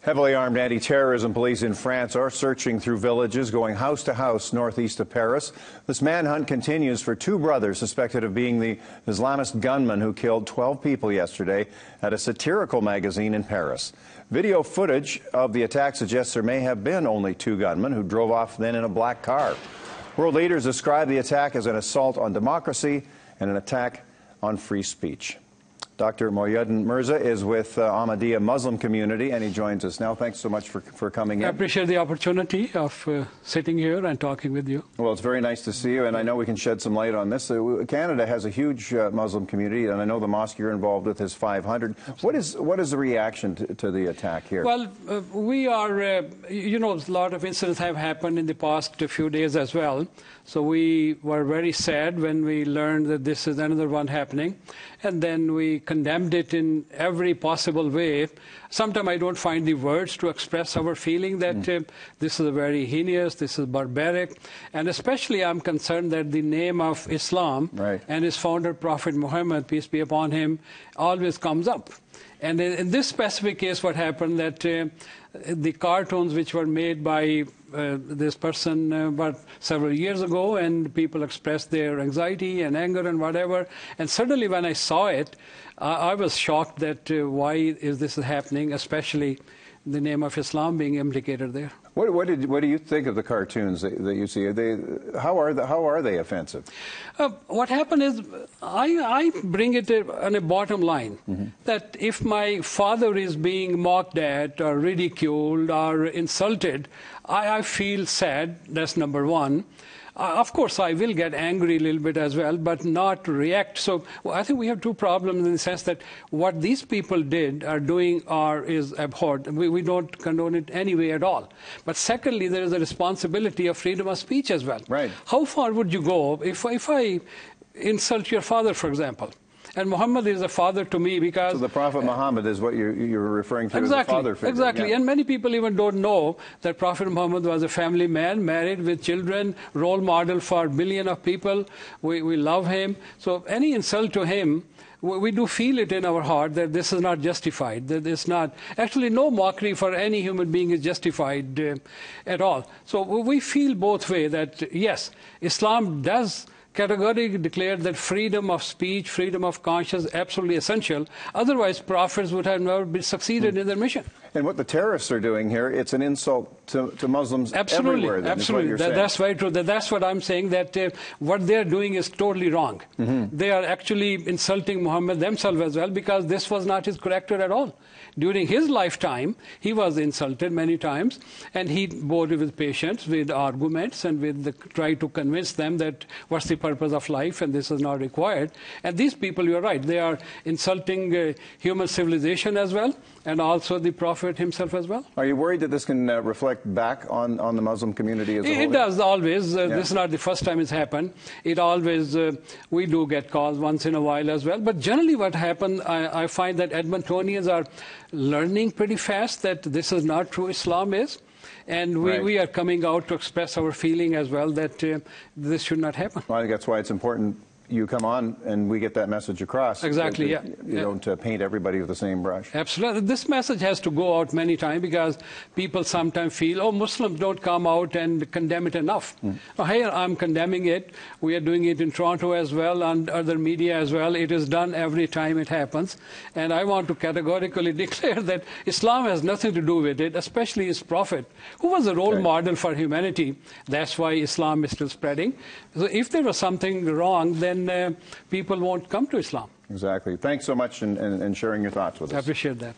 Heavily armed anti-terrorism police in France are searching through villages, going house to house northeast of Paris. This manhunt continues for two brothers suspected of being the Islamist gunman who killed 12 people yesterday at a satirical magazine in Paris. Video footage of the attack suggests there may have been only two gunmen who drove off then in a black car. World leaders describe the attack as an assault on democracy and an attack on free speech. Dr. Mohyuddin Mirza is with Ahmadiyya Muslim community, and he joins us now. Thanks so much for coming in. I appreciate the opportunity of sitting here and talking with you. Well, it's very nice to see you, and I know we can shed some light on this. Canada has a huge Muslim community, and I know the mosque you're involved with is 500. What is the reaction to the attack here? Well, we are, you know, a lot of incidents have happened in the past few days as well. So we were very sad when we learned that this is another one happening. And then we condemned it in every possible way. Sometimes I don't find the words to express our feeling that this is a very heinous, this is barbaric. And especially I'm concerned that the name of Islam and its founder, Prophet Muhammad, peace be upon him, always comes up. And in this specific case, what happened that the cartoons which were made by this person about several years ago, and people expressed their anxiety and anger and whatever. And suddenly when I saw it, I was shocked that why is this happening, especially the name of Islam being implicated there. What do you think of the cartoons that you see? How are they offensive? What happened is I bring it on a bottom line that if my father is being mocked at or ridiculed or insulted, I feel sad. That's number one. Of course, I will get angry a little bit as well, but not react. So I think we have two problems in the sense that what these people are doing is abhorrent. We don't condone it anyway at all. But secondly, there is a responsibility of freedom of speech as well. Right. How far would you go if I insult your father, for example? And Muhammad is a father to me because... So the Prophet Muhammad is what you're referring to exactly, as a father figure. Exactly. Yeah. And many people even don't know that Prophet Muhammad was a family man, married with children, role model for billions of people. We love him. So any insult to him, we do feel it in our heart that this is not justified, that it's not... Actually, no mockery for any human being is justified at all. So we feel both ways that, yes, Islam does categorically declared that freedom of speech, freedom of conscience is absolutely essential. Otherwise, prophets would have never succeeded in their mission. And what the terrorists are doing here, it's an insult to Muslims everywhere. Absolutely. That's very true. That's what I'm saying, that what they're doing is totally wrong. They are actually insulting Muhammad themselves as well, because this was not his character at all. During his lifetime, he was insulted many times, and he bore it with patience, with arguments, and try to convince them that what's the purpose of life, and this is not required. And these people, you're right, they are insulting human civilization as well, and also the Prophet himself as well. Are you worried that this can reflect back on the Muslim community as a whole? It does always. This is not the first time it's happened. It always, we do get calls once in a while as well. But generally what happened, I find that Edmontonians are learning pretty fast that this is not true Islam is. And we are coming out to express our feeling as well that this should not happen. Well, I think that's why it's important you come on and we get that message across. Exactly, yeah. You don't paint everybody with the same brush. Absolutely. This message has to go out many times because people sometimes feel, oh, Muslims don't come out and condemn it enough. Oh, hey, I'm condemning it. We are doing it in Toronto as well and other media as well. It is done every time it happens. And I want to categorically declare that Islam has nothing to do with it, especially its prophet, who was a role model for humanity. That's why Islam is still spreading. So if there was something wrong, then people won't come to Islam. Exactly. Thanks so much and sharing your thoughts with us. I appreciate that.